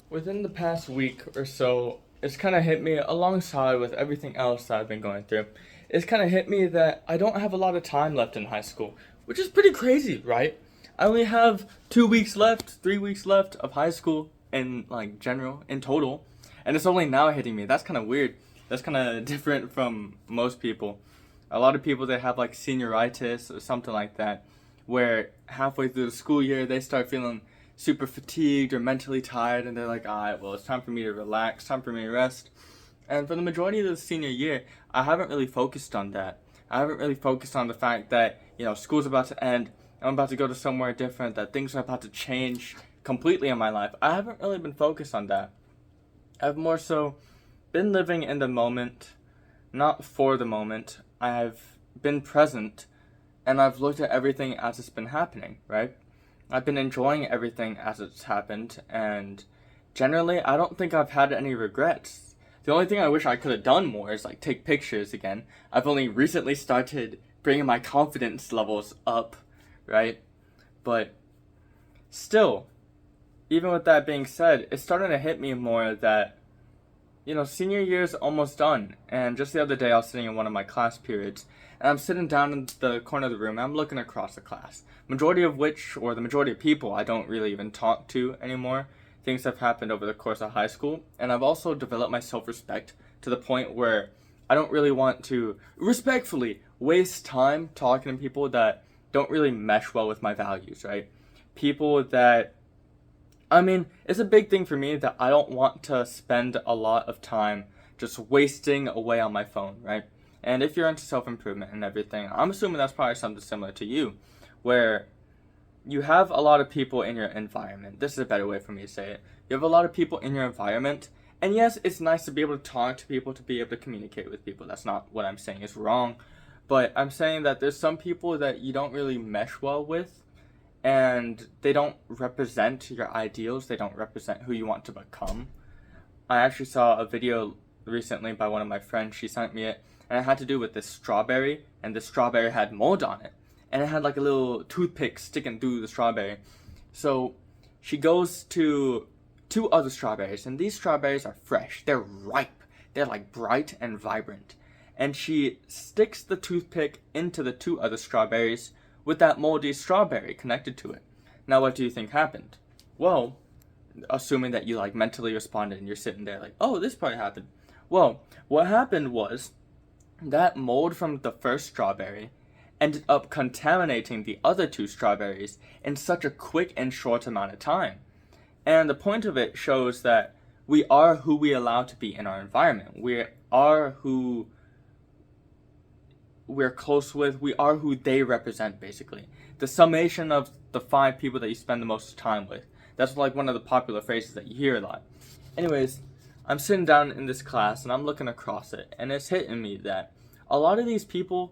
Within the past week or so, it's kind of hit me alongside with everything else that I've been going through. It's kind of hit me that I don't have a lot of time left in high school, which is pretty crazy, right? I only have 2 weeks left, 3 weeks left of high school in like general, in total, and it's only now hitting me. That's kind of weird. That's kind of different from most people. A lot of people they have like senioritis or something like that, where halfway through the school year they start feeling super fatigued or mentally tired, and they're like, alright, well, it's time for me to relax, time for me to rest. And for the majority of the senior year, I haven't really focused on that. I haven't really focused on the fact that, school's about to end, I'm about to go to somewhere different, that things are about to change completely in my life. I haven't really been focused on that. I've more so been living in the moment, not for the moment. I've been present, and I've looked at everything as it's been happening, right? I've been enjoying everything as it's happened, and generally, I don't think I've had any regrets. The only thing I wish I could have done more is like take pictures again. I've only recently started bringing my confidence levels up, right? But still, even with that being said, it's starting to hit me more that, senior year is almost done. And just the other day, I was sitting in one of my class periods, and I'm sitting down in the corner of the room, and I'm looking across the class. Majority of which, or the majority of people, I don't really even talk to anymore. Things have happened over the course of high school, and I've also developed my self-respect to the point where I don't really want to, respectfully, waste time talking to people that don't really mesh well with my values, right? People that it's a big thing for me that I don't want to spend a lot of time just wasting away on my phone, right? And if you're into self improvement and everything, I'm assuming that's probably something similar to you, where you have a lot of people in your environment. This is a better way for me to say it. You have a lot of people in your environment, and yes, it's nice to be able to talk to people, to be able to communicate with people. That's not what I'm saying is wrong, but I'm saying that there's some people that you don't really mesh well with, and they don't represent your ideals, they don't represent who you want to become. I actually saw a video recently by one of my friends. She sent me it, and it had to do with this strawberry, and the strawberry had mold on it, and it had like a little toothpick sticking through the strawberry. So she goes to two other strawberries, and these strawberries are fresh, they're ripe, they're like bright and vibrant, and she sticks the toothpick into the two other strawberries with that moldy strawberry connected to it. Now, what do you think happened? Well, assuming that you like mentally responded and you're sitting there like, oh, this probably happened. Well, what happened was that mold from the first strawberry ended up contaminating the other two strawberries in such a quick and short amount of time. And the point of it shows that we are who we allow to be in our environment. We are who we're close with. We are who they represent, basically. The summation of the 5 people that you spend the most time with. That's like one of the popular phrases that you hear a lot. Anyways, I'm sitting down in this class and I'm looking across it, and it's hitting me that a lot of these people,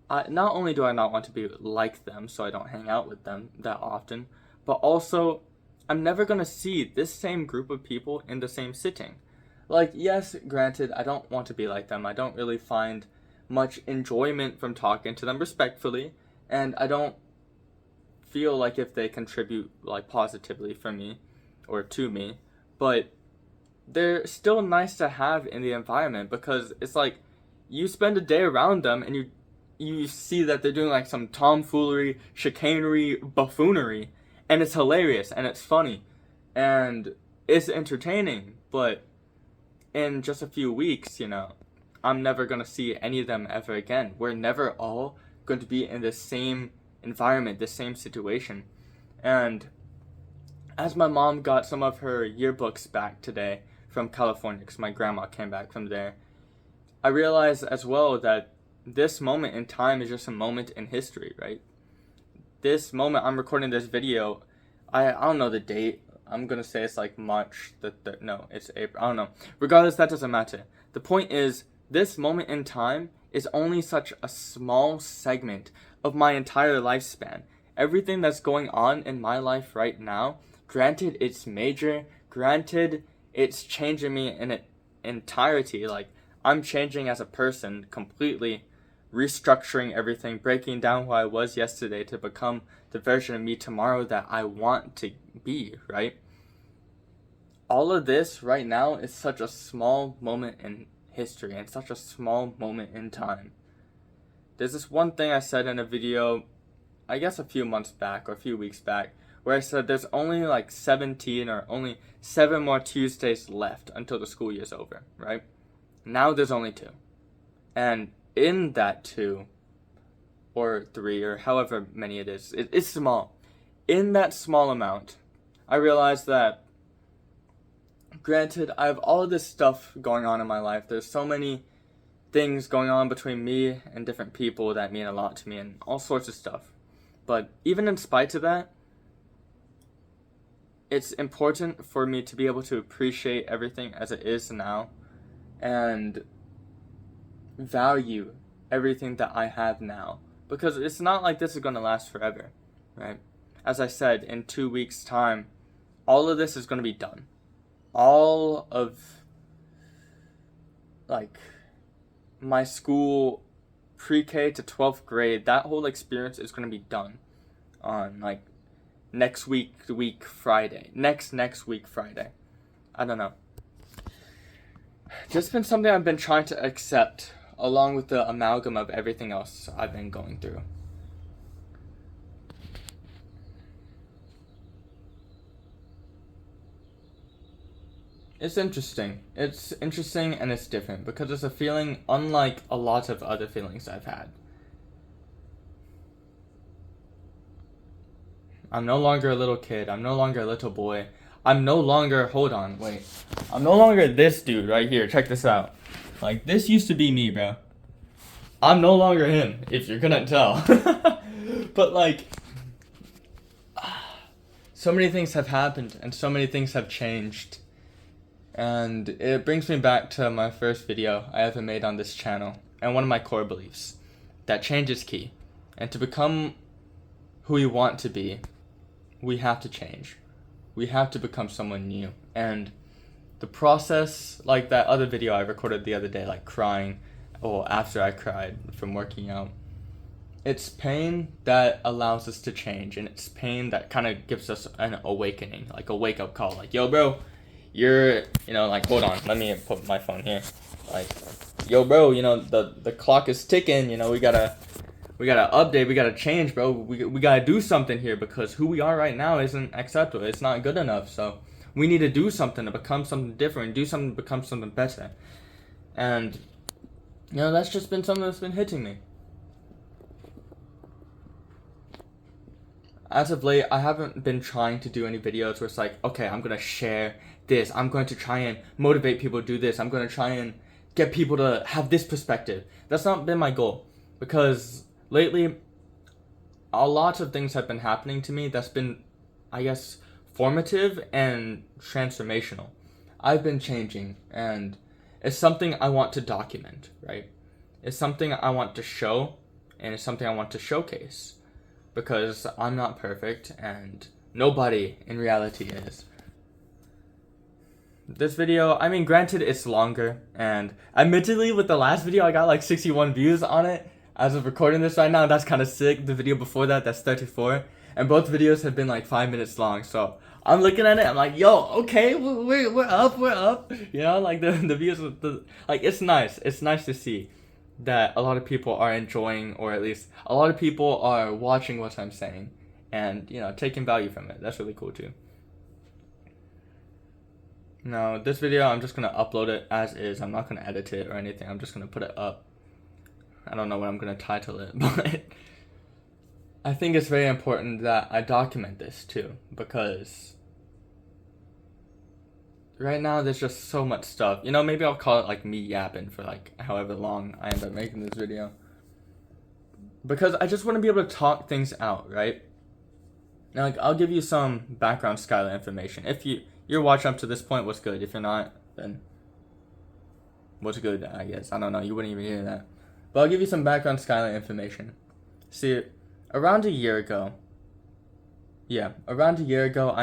not only do I not want to be like them, so I don't hang out with them that often, but also I'm never going to see this same group of people in the same sitting. Like, yes, granted, I don't want to be like them. I don't really find much enjoyment from talking to them respectfully, and I don't feel like if they contribute like positively for me or to me, but they're still nice to have in the environment because it's like you spend a day around them and you see that they're doing like some tomfoolery, chicanery, buffoonery, and it's hilarious and it's funny and it's entertaining, but in just a few weeks, I'm never going to see any of them ever again. We're never all going to be in the same environment, the same situation. And as my mom got some of her yearbooks back today from California, because my grandma came back from there, I realized as well that this moment in time is just a moment in history, right? This moment, I'm recording this video, I don't know the date. I'm going to say it's like March, no, it's April, I don't know. Regardless, that doesn't matter. The point is, this moment in time is only such a small segment of my entire lifespan. Everything that's going on in my life right now, granted it's major, granted it's changing me in its entirety, like I'm changing as a person completely, restructuring everything, breaking down who I was yesterday to become the version of me tomorrow that I want to be, right? all of this right now is such a small moment in history and such a small moment in time. There's this one thing I said in a video, I guess a few months back or a few weeks back, where I said there's only like 17 or only 7 more Tuesdays left until the school year's over, right? Now there's only 2. And in that 2, or 3, or however many it is, it's small. In that small amount, I realized that, granted, I have all of this stuff going on in my life. There's so many things going on between me and different people that mean a lot to me and all sorts of stuff. But even in spite of that, it's important for me to be able to appreciate everything as it is now and value everything that I have now. Because it's not like this is going to last forever, right? As I said, in 2 weeks' time, all of this is going to be done. All of, like, my school pre-K to 12th grade, that whole experience is going to be done on, like, next week Friday. Next week Friday. I don't know. Just been something I've been trying to accept, along with the amalgam of everything else I've been going through. It's interesting. It's interesting and it's different because it's a feeling unlike a lot of other feelings I've had. I'm no longer a little kid. I'm no longer a little boy. I'm no longer, I'm no longer this dude right here. Check this out. Like, this used to be me, bro. I'm no longer him, if you couldn't tell. But, like, so many things have happened and so many things have changed. And it brings me back to my first video I ever made on this channel and one of my core beliefs, that change is key. And to become who we want to be, we have to change. We have to become someone new. And the process, like that other video I recorded the other day, like crying, or after I cried from working out, it's pain that allows us to change, and it's pain that kind of gives us an awakening, like a wake-up call, like, yo, bro, you're, like, hold on, let me put my phone here, like, yo, bro, the clock is ticking, we gotta update, we gotta change, bro, we gotta do something here, because who we are right now isn't acceptable, it's not good enough, so we need to do something to become something different, do something to become something better. And, that's just been something that's been hitting me. As of late, I haven't been trying to do any videos where it's like, okay, I'm gonna share this, I'm going to try and motivate people to do this, I'm gonna try and get people to have this perspective. That's not been my goal, because lately, a lot of things have been happening to me that's been, I guess, formative and transformational. I've been changing, and it's something I want to document, right? It's something I want to show, and it's something I want to showcase, because I'm not perfect, and nobody in reality is. This video, I mean, granted, it's longer, and admittedly, with the last video, I got like 61 views on it. As of recording this right now, that's kind of sick. The video before that, that's 34. And both videos have been like 5 minutes long, so I'm looking at it, I'm like, yo, okay, we're up. Like the views, like, it's nice. It's nice to see that a lot of people are enjoying, or at least a lot of people are watching what I'm saying and, taking value from it. That's really cool too. Now, this video, I'm just going to upload it as is. I'm not going to edit it or anything. I'm just going to put it up. I don't know what I'm going to title it, but I think it's very important that I document this too, because right now there's just so much stuff. Maybe I'll call it like me yapping for like however long I end up making this video, because I just want to be able to talk things out, right? Now, like, I'll give you some background skyline information. If you're watching up to this point, what's good? If you're not, then what's good, I guess. I don't know, you wouldn't even hear that. But I'll give you some background skyline information. See, around a year ago, I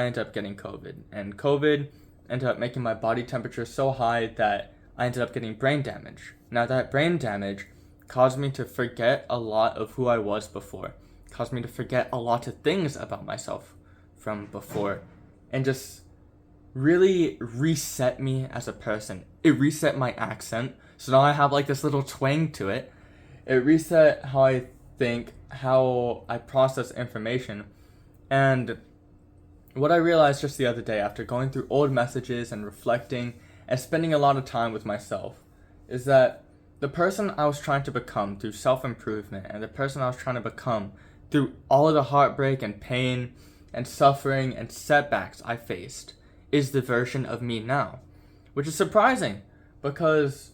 ended up getting COVID. And COVID ended up making my body temperature so high that I ended up getting brain damage. Now, that brain damage caused me to forget a lot of who I was before. Caused me to forget a lot of things about myself from before. And just really reset me as a person. It reset my accent. So now I have like this little twang to it. It reset how I think, how I process information. And what I realized just the other day after going through old messages and reflecting and spending a lot of time with myself is that the person I was trying to become through self-improvement and the person I was trying to become through all of the heartbreak and pain and suffering and setbacks I faced is the version of me now. Which is surprising because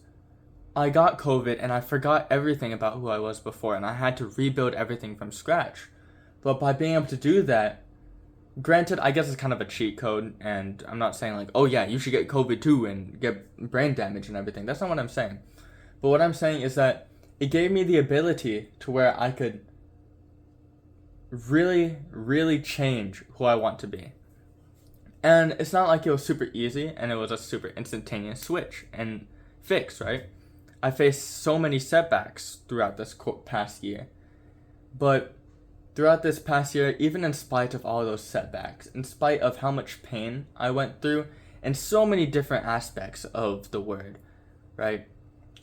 I got COVID and I forgot everything about who I was before and I had to rebuild everything from scratch. But by being able to do that, granted, I guess it's kind of a cheat code, and I'm not saying like, oh yeah, you should get COVID too and get brain damage and everything. That's not what I'm saying. But what I'm saying is that it gave me the ability to where I could really, really change who I want to be. And it's not like it was super easy and it was a super instantaneous switch and fix, right? I faced so many setbacks throughout this past year. But throughout this past year, even in spite of all those setbacks, in spite of how much pain I went through, and so many different aspects of the word, right?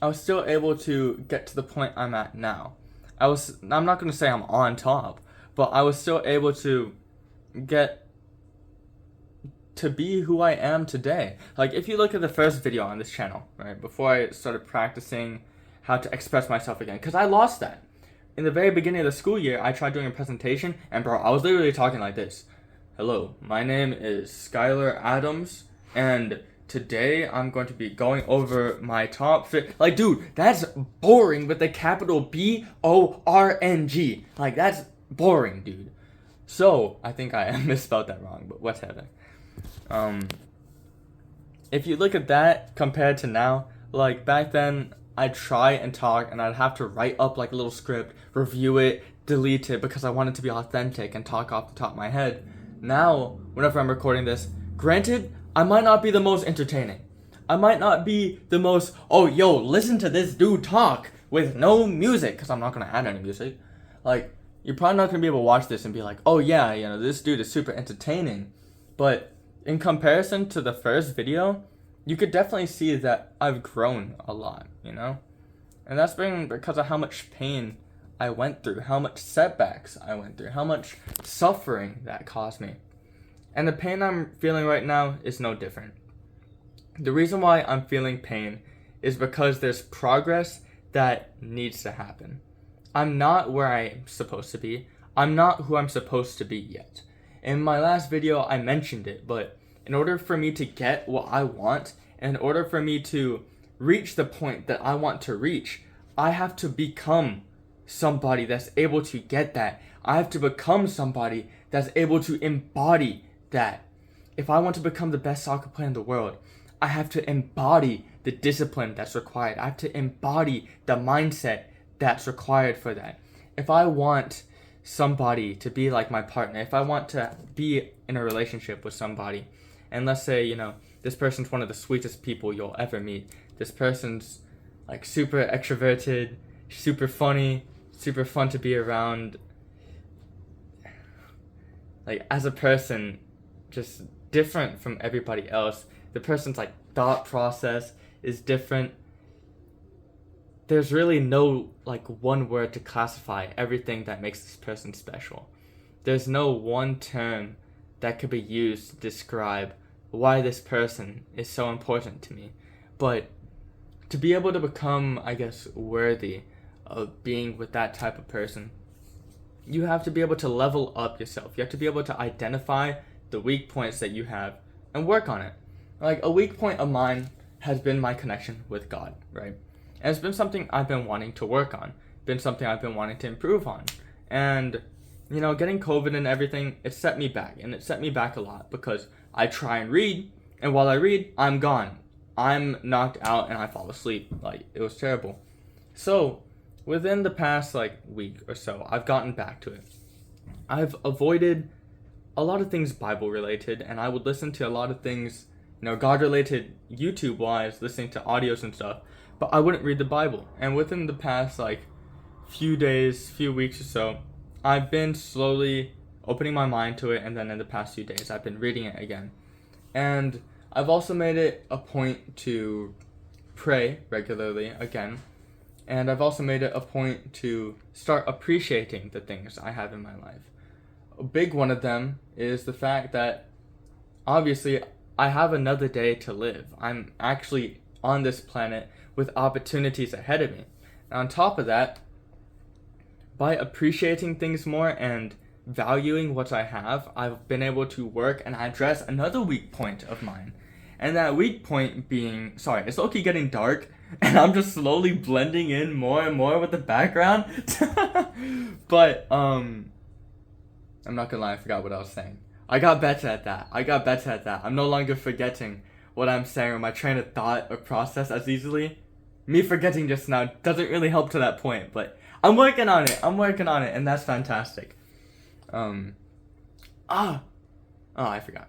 I was still able to get to the point I'm at now. I'm not going to say I'm on top, but I was still able to get to be who I am today. Like, if you look at the first video on this channel, right, before I started practicing how to express myself again, because I lost that. In the very beginning of the school year, I tried doing a presentation, and bro, I was literally talking like this. Hello, my name is Skylar Adams, and today I'm going to be going over my top like, dude, that's boring with the capital B-O-R-N-G. Like, that's boring, dude. So, I think I misspelled that wrong, but whatever. If you look at that compared to now, like, back then, I'd try and talk, and I'd have to write up, like, a little script, review it, delete it, because I wanted to be authentic and talk off the top of my head. Now, whenever I'm recording this, granted, I might not be the most entertaining. I might not be the most, oh, yo, listen to this dude talk with no music, because I'm not going to add any music. Like, you're probably not going to be able to watch this and be like, oh, yeah, you know, this dude is super entertaining. But in comparison to the first video, you could definitely see that I've grown a lot, you know? And that's been because of how much pain I went through, how much setbacks I went through, how much suffering that caused me. And the pain I'm feeling right now is no different. The reason why I'm feeling pain is because there's progress that needs to happen. I'm not where I'm supposed to be. I'm not who I'm supposed to be yet. In my last video, I mentioned it, but in order for me to get what I want, and in order for me to reach the point that I want to reach, I have to become somebody that's able to get that. I have to become somebody that's able to embody that. If I want to become the best soccer player in the world, I have to embody the discipline that's required. I have to embody the mindset that's required for that. If I want somebody to be like my partner, if I want to be in a relationship with somebody, and let's say, you know, this person's one of the sweetest people you'll ever meet. This person's like super extroverted, super funny, super fun to be around. Like, as a person, just different from everybody else. The person's like thought process is different. There's really no like one word to classify everything that makes this person special. There's no one term that could be used to describe why this person is so important to me. But to be able to become, I guess, worthy of being with that type of person, you have to be able to level up yourself. You have to be able to identify the weak points that you have and work on it. Like, a weak point of mine has been my connection with God, right? And it's been something I've been wanting to work on, been something I've been wanting to improve on. And, you know, getting COVID and everything, it set me back, and it set me back a lot because I try and read, and while I read, I'm gone. I'm knocked out and I fall asleep. Like, it was terrible. So, within the past, like, week or so, I've gotten back to it. I've avoided a lot of things Bible-related, and I would listen to a lot of things, you know, God-related YouTube-wise, listening to audios and stuff, but I wouldn't read the Bible. And within the past, like, few days, few weeks or so, I've been slowly opening my mind to it, and then in the past few days, I've been reading it again. And I've also made it a point to pray regularly again. And I've also made it a point to start appreciating the things I have in my life. A big one of them is the fact that obviously I have another day to live. I'm actually on this planet with opportunities ahead of me. And on top of that, by appreciating things more and valuing what I have, I've been able to work and address another weak point of mine. And that weak point being, sorry, it's low-key getting dark, and I'm just slowly blending in more and more with the background. But, I'm not gonna lie, I forgot what I was saying. I got better at that. I'm no longer forgetting what I'm saying or my train of thought or process as easily. Me forgetting just now doesn't really help to that point, but I'm working on it, and that's fantastic. I forgot.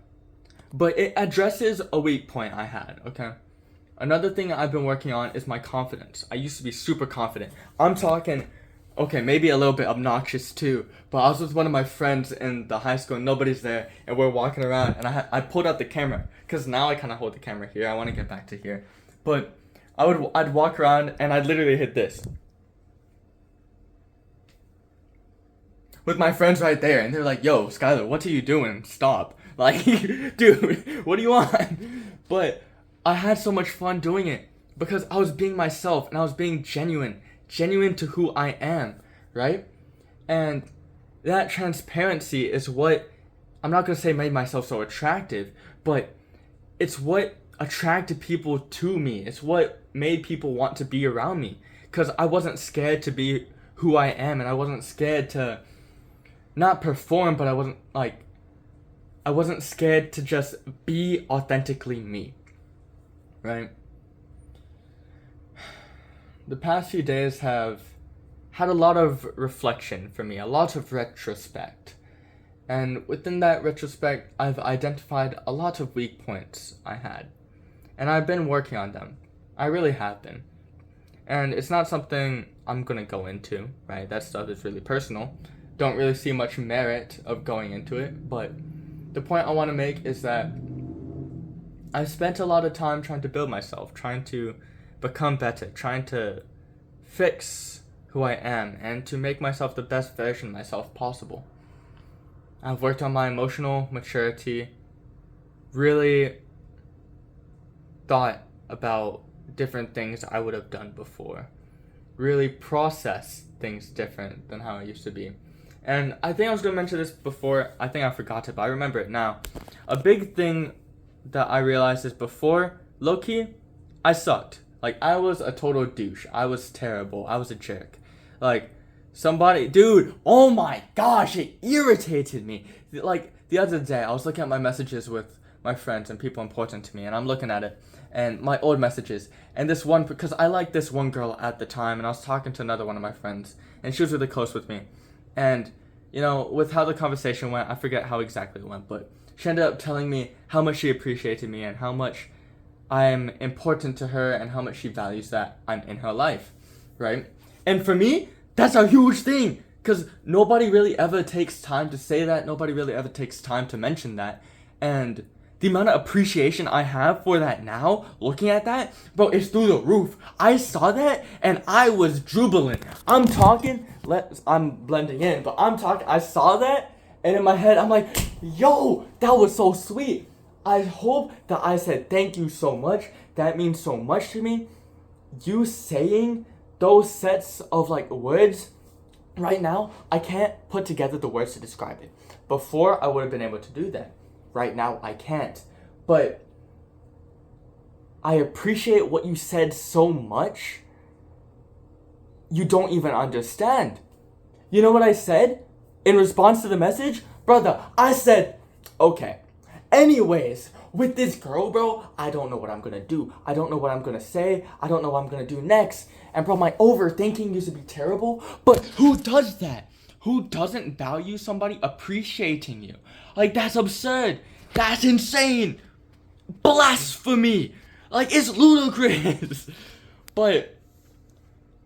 But it addresses a weak point I had, okay? Another thing I've been working on is my confidence. I used to be super confident. I'm talking, okay, maybe a little bit obnoxious too, but I was with one of my friends in the high school and nobody's there, and we're walking around, and I pulled out the camera, because now I kind of hold the camera here. I want to get back to here. But I'd walk around, and I'd literally hit this. With my friends right there, and they're like, yo, Skylar, what are you doing? Stop. Like, dude, what do you want? But I had so much fun doing it because I was being myself and I was being genuine to who I am, right? And that transparency is what, I'm not going to say made myself so attractive, but it's what attracted people to me. It's what made people want to be around me, because I wasn't scared to be who I am, and I wasn't scared to not perform, but I wasn't scared to just be authentically me, right? The past few days have had a lot of reflection for me, a lot of retrospect. And within that retrospect, I've identified a lot of weak points I had. And I've been working on them. I really have been. And it's not something I'm gonna go into, right? That stuff is really personal. Don't really see much merit of going into it, but the point I want to make is that I spent a lot of time trying to build myself, trying to become better, trying to fix who I am, and to make myself the best version of myself possible. I've worked on my emotional maturity, really thought about different things I would have done before, really processed things different than how I used to be. And I think I was going to mention this before. I think I forgot it, but I remember it now. A big thing that I realized is before, low-key, I sucked. Like, I was a total douche. I was terrible. I was a jerk. Like, dude, oh my gosh, it irritated me. Like, the other day, I was looking at my messages with my friends and people important to me, and I'm looking at it, and my old messages, and this one, because I liked this one girl at the time, and I was talking to another one of my friends, and she was really close with me. And, you know, with how the conversation went, I forget how exactly it went, but she ended up telling me how much she appreciated me and how much I'm important to her and how much she values that I'm in her life, right? And for me, that's a huge thing, because nobody really ever takes time to say that. Nobody really ever takes time to mention that. And the amount of appreciation I have for that now, looking at that, bro, it's through the roof. I saw that and I was jubilant. I'm blending in, but I saw that, and in my head, I'm like, yo, that was so sweet. I hope that I said thank you so much. That means so much to me. You saying those sets of like words right now, I can't put together the words to describe it. Before, I would have been able to do that. Right now, I can't. But I appreciate what you said so much, you don't even understand. You know what I said in response to the message? Brother, I said, okay, anyways, with this girl, bro, I don't know what I'm gonna do. I don't know what I'm gonna say. I don't know what I'm gonna do next. And bro, my overthinking used to be terrible, but who does that? Who doesn't value somebody appreciating you? Like, that's absurd. That's insane. Blasphemy. Like, it's ludicrous. But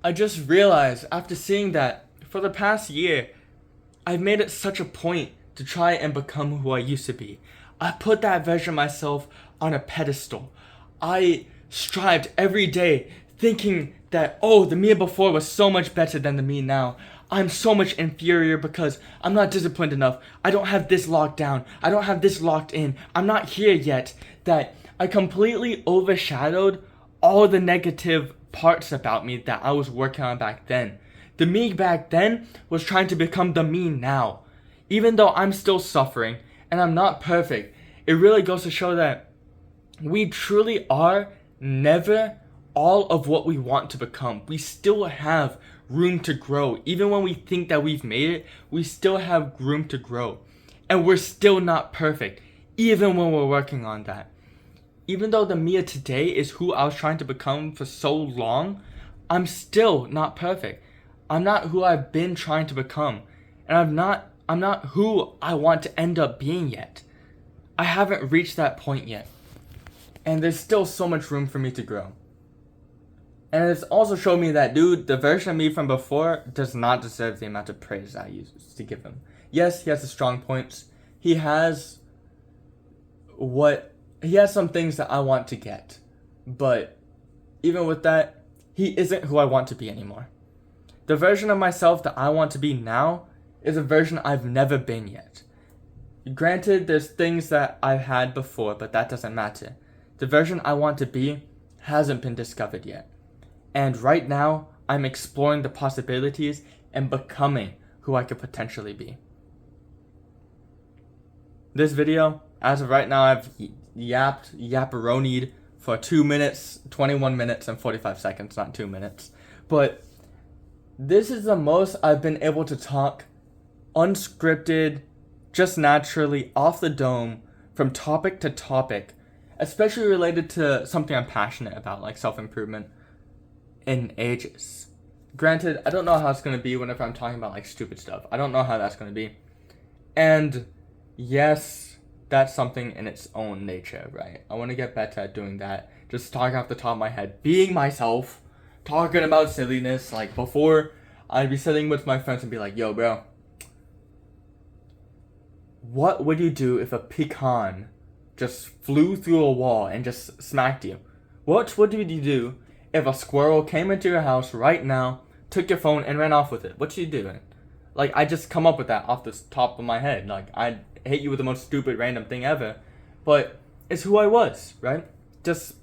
I just realized after seeing that, for the past year, I've made it such a point to try and become who I used to be. I put that version of myself on a pedestal. I strived every day thinking that, oh, the me before was so much better than the me now. I'm so much inferior because I'm not disciplined enough. I don't have this locked down. I don't have this locked in. I'm not here yet. That I completely overshadowed all the negative parts about me that I was working on back then. The me back then was trying to become the me now. Even though I'm still suffering and I'm not perfect, it really goes to show that we truly are never all of what we want to become. We still have room to grow. Even when we think that we've made it, we still have room to grow. And we're still not perfect, even when we're working on that. Even though the me of today is who I was trying to become for so long, I'm still not perfect. I'm not who I've been trying to become. And I'm not who I want to end up being yet. I haven't reached that point yet. And there's still so much room for me to grow. And it's also showed me that, dude, the version of me from before does not deserve the amount of praise I used to give him. Yes, he has the strong points. He has some things that I want to get. But even with that, he isn't who I want to be anymore. The version of myself that I want to be now is a version I've never been yet. Granted, there's things that I've had before, but that doesn't matter. The version I want to be hasn't been discovered yet. And right now, I'm exploring the possibilities and becoming who I could potentially be. This video, as of right now, I've yapperonied for 2 minutes, 21 minutes, and 45 seconds, not 2 minutes. But this is the most I've been able to talk unscripted, just naturally, off the dome, from topic to topic, especially related to something I'm passionate about, like self-improvement, in ages. Granted, I don't know how it's going to be whenever I'm talking about like stupid stuff. I don't know how that's going to be. And yes, that's something in its own nature, right? I want to get better at doing that. Just talking off the top of my head, being myself, talking about silliness. Like before, I'd be sitting with my friends and be like, yo, bro, what would you do if a pecan just flew through a wall and just smacked you? What would you do if a squirrel came into your house right now, took your phone, and ran off with it? What you doing? Like, I just come up with that off the top of my head. Like, I hate you with the most stupid random thing ever. But it's who I was, right? Just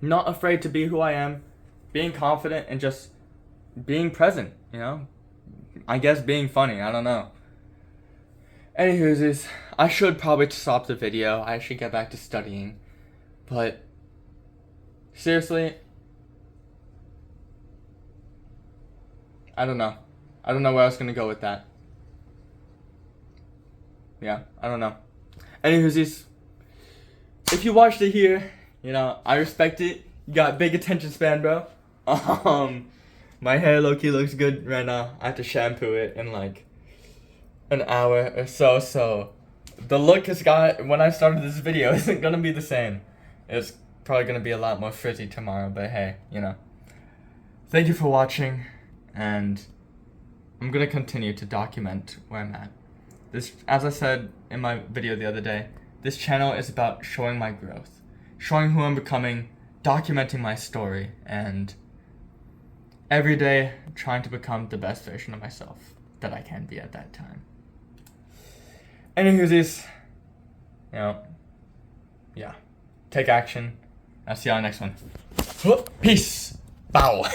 not afraid to be who I am, being confident, and just being present, you know? I guess being funny, I don't know. Anywho's, I should probably stop the video. I should get back to studying. But seriously, I don't know. I don't know where I was going to go with that. Yeah, I don't know. Anywho's, if you watched it here, you know, I respect it. You got big attention span, bro. My hair low-key looks good right now. I have to shampoo it in like an hour or so. So the look it's got when I started this video isn't going to be the same. It's probably going to be a lot more frizzy tomorrow. But hey, you know. Thank you for watching. And I'm going to continue to document where I'm at. This, as I said in my video the other day, this channel is about showing my growth, showing who I'm becoming, documenting my story, and every day trying to become the best version of myself that I can be at that time. Anywho's, you know, yeah, take action. I'll see y'all next one. Peace. Bow.